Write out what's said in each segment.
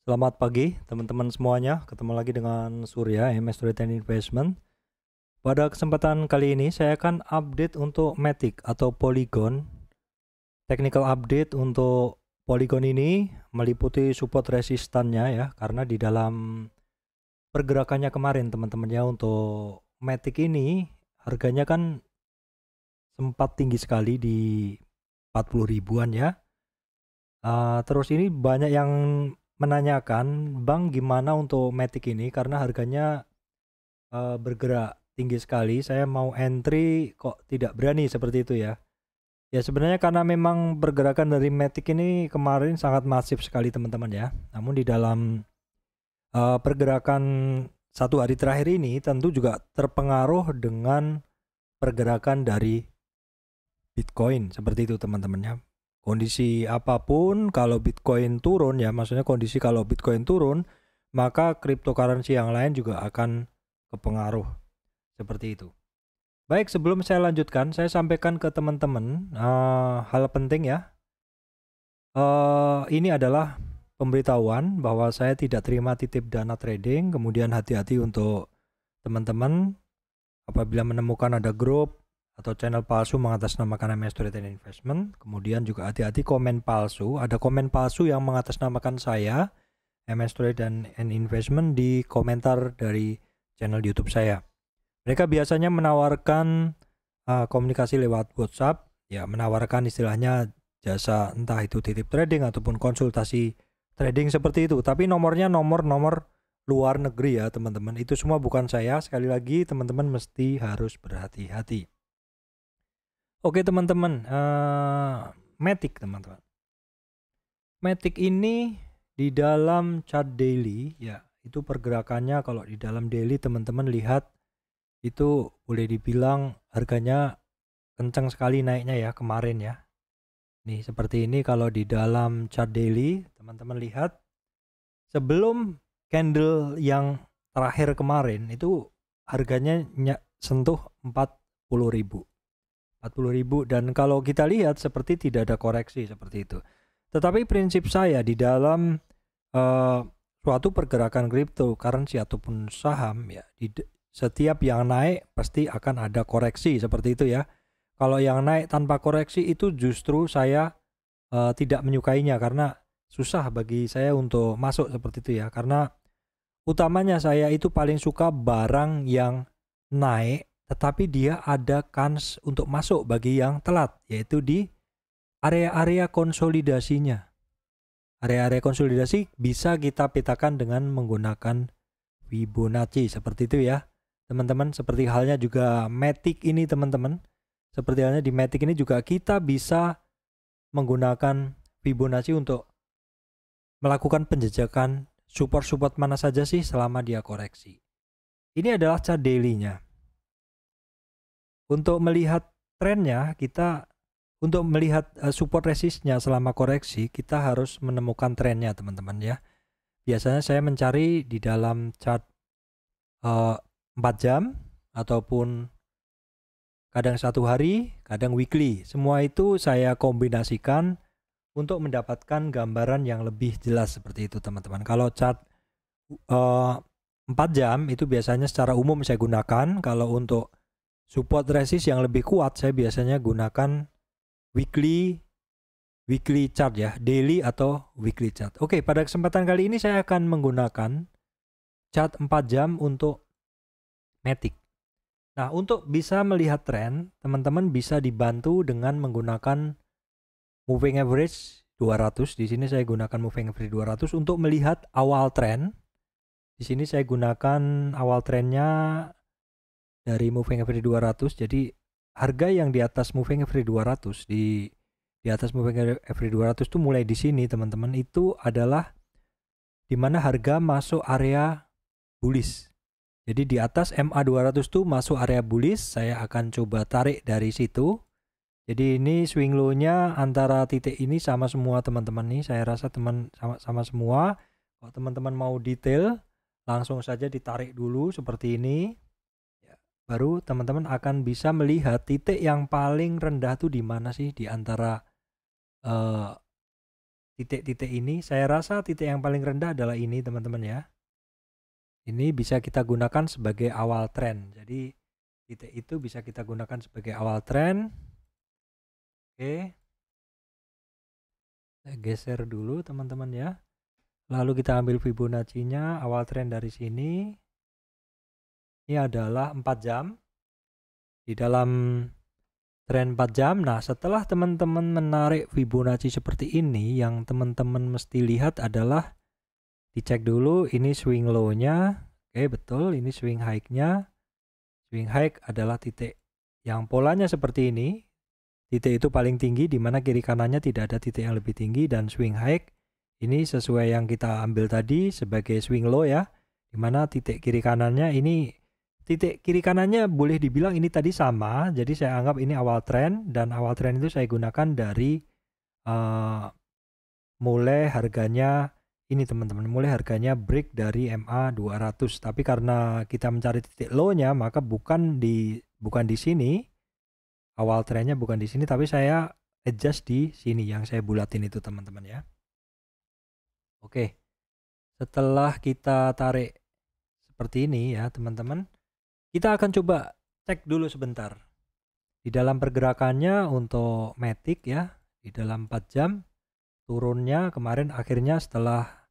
Selamat pagi teman-teman semuanya, ketemu lagi dengan Surya, MS Return Investment. Pada kesempatan kali ini saya akan update untuk Matic atau Polygon. Technical update untuk Polygon ini meliputi support resistannya ya, karena di dalam pergerakannya kemarin teman-teman ya, untuk Matic ini harganya kan sempat tinggi sekali di 40 ribuan ya. Terus ini banyak yang menanyakan, Bang, gimana untuk Matic ini karena harganya bergerak tinggi sekali. Saya mau entry kok tidak berani seperti itu ya. Ya sebenarnya karena memang pergerakan dari Matic ini kemarin sangat masif sekali teman-teman ya. Namun di dalam pergerakan satu hari terakhir ini tentu juga terpengaruh dengan pergerakan dari Bitcoin seperti itu teman-teman ya. Kondisi apapun kalau Bitcoin turun ya, maksudnya kondisi kalau Bitcoin turun, maka cryptocurrency yang lain juga akan kepengaruh seperti itu. Baik, sebelum saya lanjutkan, saya sampaikan ke teman-teman hal penting ya. Ini adalah pemberitahuan bahwa saya tidak terima titip dana trading. Kemudian hati-hati untuk teman-teman apabila menemukan ada grup atau channel palsu mengatasnamakan MS Trade and Investment. Kemudian juga hati-hati komen palsu. Ada komen palsu yang mengatasnamakan saya, MS Trade and Investment, di komentar dari channel YouTube saya. Mereka biasanya menawarkan komunikasi lewat WhatsApp, ya menawarkan istilahnya jasa entah itu titip trading ataupun konsultasi trading seperti itu. Tapi nomornya nomor luar negeri ya teman-teman. Itu semua bukan saya. Sekali lagi teman-teman mesti harus berhati-hati. Oke teman-teman, Matic teman-teman. Matic ini di dalam chart daily ya, itu pergerakannya kalau di dalam daily teman-teman lihat itu boleh dibilang harganya kencang sekali naiknya ya kemarin ya. Nih seperti ini kalau di dalam chart daily teman-teman lihat sebelum candle yang terakhir kemarin itu harganya sentuh 40.000 dan kalau kita lihat seperti tidak ada koreksi seperti itu. Tetapi prinsip saya di dalam suatu pergerakan cryptocurrency ataupun saham ya, setiap yang naik pasti akan ada koreksi seperti itu ya. Kalau yang naik tanpa koreksi itu justru saya tidak menyukainya karena susah bagi saya untuk masuk seperti itu ya. Karena utamanya saya itu paling suka barang yang naik tetapi dia ada kans untuk masuk bagi yang telat, yaitu di area-area konsolidasinya. Area-area konsolidasi bisa kita petakan dengan menggunakan Fibonacci seperti itu ya teman-teman. Seperti halnya juga Matic ini teman-teman, seperti halnya di Matic ini juga kita bisa menggunakan Fibonacci untuk melakukan penjajakan support-support mana saja sih selama dia koreksi. Ini adalah chart daily-nya. Untuk melihat trennya, kita untuk melihat support resistnya selama koreksi, kita harus menemukan trennya teman-teman ya. Biasanya saya mencari di dalam chart 4 jam ataupun kadang 1 hari, kadang weekly. Semua itu saya kombinasikan untuk mendapatkan gambaran yang lebih jelas seperti itu teman-teman. Kalau chart 4 jam itu biasanya secara umum saya gunakan. Kalau untuk support resist yang lebih kuat saya biasanya gunakan weekly chart ya, daily atau weekly chart. Oke, pada kesempatan kali ini saya akan menggunakan chart 4 jam untuk Matic. Nah, untuk bisa melihat tren, teman-teman bisa dibantu dengan menggunakan moving average 200. Di sini saya gunakan moving average 200 untuk melihat awal tren. Di sini saya gunakan awal trennya dari moving average 200. Jadi harga yang di atas moving average 200 di atas moving average 200 itu mulai di sini teman-teman, itu adalah dimana harga masuk area bullish. Jadi di atas MA200 itu masuk area bullish, saya akan coba tarik dari situ. Jadi ini swing low-nya antara titik ini sama semua teman-teman nih, saya rasa sama semua. Kalau teman-teman mau detail, langsung saja ditarik dulu seperti ini. Baru teman-teman akan bisa melihat titik yang paling rendah tuh di mana sih di antara titik-titik ini. Saya rasa titik yang paling rendah adalah ini teman-teman ya. Ini bisa kita gunakan sebagai awal tren. Jadi titik itu bisa kita gunakan sebagai awal tren. Oke. Saya geser dulu teman-teman ya. Lalu kita ambil Fibonacci-nya, awal tren dari sini. Ini adalah 4 jam. Di dalam tren 4 jam. Nah, setelah teman-teman menarik Fibonacci seperti ini, yang teman-teman mesti lihat adalah dicek dulu ini swing low-nya. Oke, betul, ini swing high-nya. Swing high adalah titik yang polanya seperti ini. Titik itu paling tinggi, di mana kiri kanannya tidak ada titik yang lebih tinggi, dan swing high ini sesuai yang kita ambil tadi sebagai swing low ya. Di mana titik kiri kanannya ini, titik kiri kanannya boleh dibilang ini tadi sama, jadi saya anggap ini awal tren, dan awal tren itu saya gunakan dari mulai harganya ini teman-teman, mulai harganya break dari MA 200. Tapi karena kita mencari titik low-nya, maka bukan di sini, awal trennya bukan di sini, tapi saya adjust di sini yang saya bulatin itu teman-teman ya. Oke, setelah kita tarik seperti ini ya teman-teman, kita akan coba cek dulu sebentar di dalam pergerakannya untuk Matic ya. Di dalam 4 jam turunnya kemarin akhirnya setelah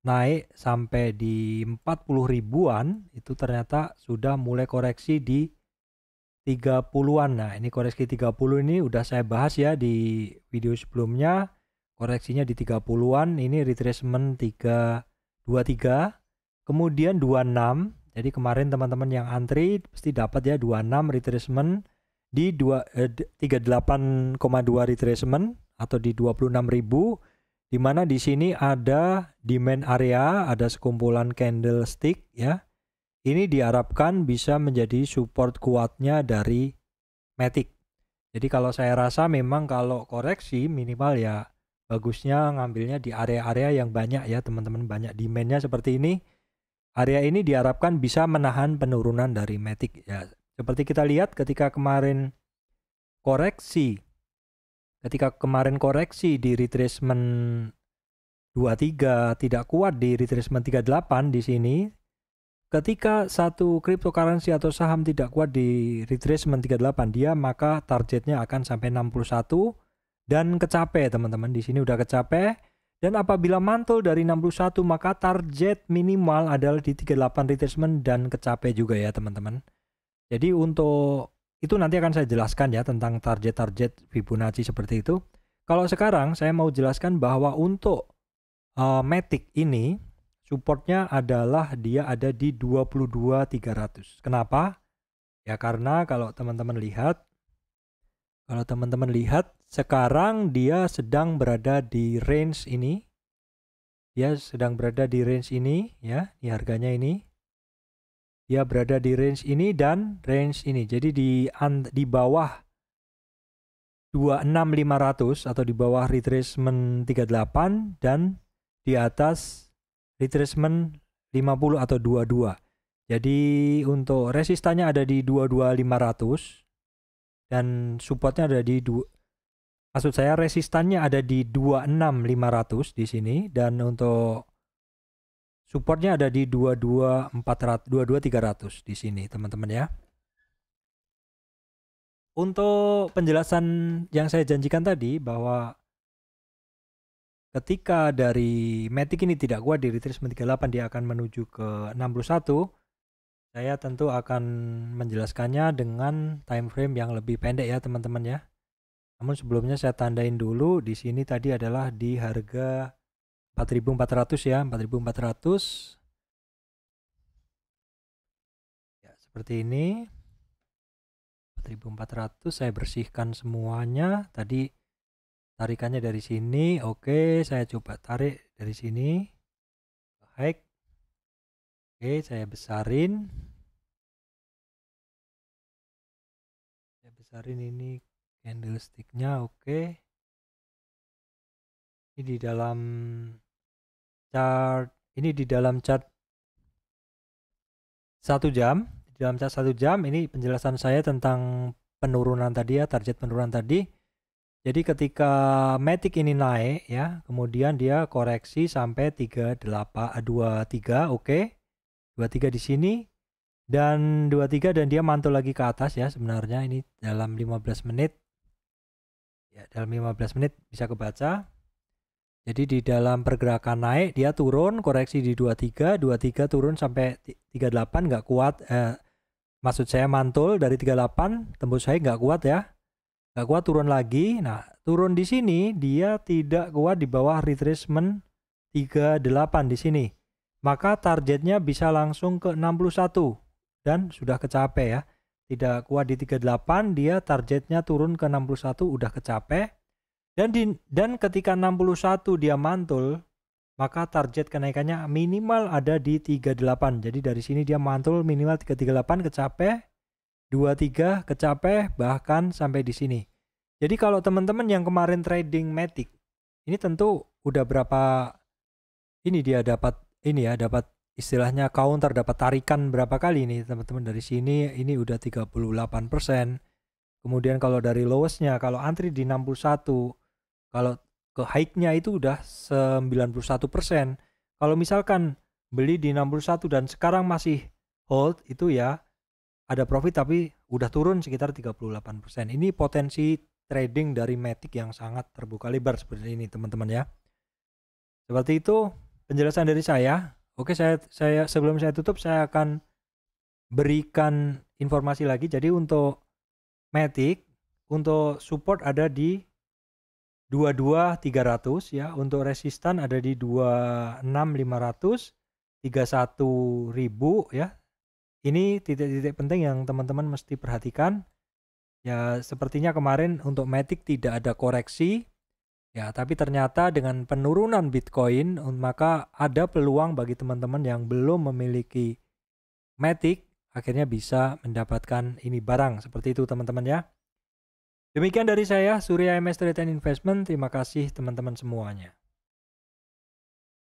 naik sampai di 40 ribuan itu ternyata sudah mulai koreksi di 30-an. Nah, ini koreksi 30 ini udah saya bahas ya di video sebelumnya. Koreksinya di 30-an, ini retracement 323, kemudian 26. Jadi kemarin teman-teman yang antri pasti dapat ya 26 retracement di 38,2 retracement atau di 26.000, di mana di sini ada demand area, ada sekumpulan candlestick ya. Ini diharapkan bisa menjadi support kuatnya dari Matic. Jadi kalau saya rasa memang kalau koreksi minimal ya bagusnya ngambilnya di area-area yang banyak ya teman-teman, banyak demandnya seperti ini. Area ini diharapkan bisa menahan penurunan dari Matic ya. Seperti kita lihat ketika kemarin koreksi di retracement 23 tidak kuat di retracement 38 di sini. Ketika satu cryptocurrency atau saham tidak kuat di retracement 38 dia, maka targetnya akan sampai 61 dan kecape teman-teman. Di sini udah kecape. Dan apabila mantul dari 61 maka target minimal adalah di 38 retracement dan kecape juga ya teman-teman. Jadi untuk itu nanti akan saya jelaskan ya tentang target-target Fibonacci seperti itu. Kalau sekarang saya mau jelaskan bahwa untuk Matic ini supportnya adalah dia ada di 22.300. Kenapa? Ya karena kalau teman-teman lihat sekarang dia sedang berada di range ini. Dia sedang berada di range ini ya, di harganya ini. Dia berada di range ini dan range ini. Jadi di bawah 26.500 atau di bawah retracement 38 dan di atas retracement 50 atau 22. Jadi untuk resistannya ada di 22.500 dan supportnya ada di resistannya ada di 26.500 di sini, dan untuk supportnya ada di 22.300 di sini teman-teman ya. Untuk penjelasan yang saya janjikan tadi bahwa ketika dari Matic ini tidak kuat di retracement 38 dia akan menuju ke 61, saya tentu akan menjelaskannya dengan time frame yang lebih pendek ya teman-teman ya. Namun sebelumnya saya tandain dulu di sini tadi adalah di harga 4.400 ya, 4.400. Ya, seperti ini. 4.400 saya bersihkan semuanya. Tadi tarikannya dari sini. Oke, saya coba tarik dari sini. Baik. Oke, saya besarin. Saya besarin ini candlesticknya. Oke. Ini di dalam chart 1 jam. Di dalam chart 1 jam ini penjelasan saya tentang penurunan tadi ya, target penurunan tadi. Jadi ketika Matic ini naik ya, kemudian dia koreksi sampai 23, oke. 23 di sini dan 23 dan dia mantul lagi ke atas ya sebenarnya ini dalam 15 menit. Ya, dalam 15 menit bisa kebaca. Jadi di dalam pergerakan naik dia turun, koreksi di 23 turun sampai 38 nggak kuat. Maksud saya mantul dari 38, tembus high nggak kuat ya. Nggak kuat turun lagi. Nah, turun di sini dia tidak kuat di bawah retracement 38 di sini. Maka targetnya bisa langsung ke 61 dan sudah kecapai ya. Tidak kuat di 38, dia targetnya turun ke 61 udah kecapai. Dan ketika 61 dia mantul, maka target kenaikannya minimal ada di 38. Jadi dari sini dia mantul minimal 338 kecapai. 23 kecapai bahkan sampai di sini. Jadi kalau teman-teman yang kemarin trading Matic, ini tentu udah berapa ini dia dapat ini ya, dapat istilahnya counter, dapat tarikan berapa kali nih teman-teman dari sini ini udah 38%. Kemudian kalau dari lowestnya kalau antri di 61, kalau ke high-nya itu udah 91%. Kalau misalkan beli di 61 dan sekarang masih hold itu ya ada profit tapi udah turun sekitar 38%. Ini potensi trading dari Matic yang sangat terbuka lebar seperti ini teman-teman ya. Seperti itu penjelasan dari saya. Oke, saya sebelum saya tutup saya akan berikan informasi lagi. Jadi untuk Matic untuk support ada di 22.300 ya, untuk resistan ada di 26.500, 31.000 ya. Ini titik-titik penting yang teman-teman mesti perhatikan. Ya, sepertinya kemarin untuk Matic tidak ada koreksi. Ya, tapi ternyata dengan penurunan Bitcoin, maka ada peluang bagi teman-teman yang belum memiliki Matic, akhirnya bisa mendapatkan ini barang. Seperti itu teman-teman ya. Demikian dari saya, Surya MS Trade and Investment. Terima kasih teman-teman semuanya.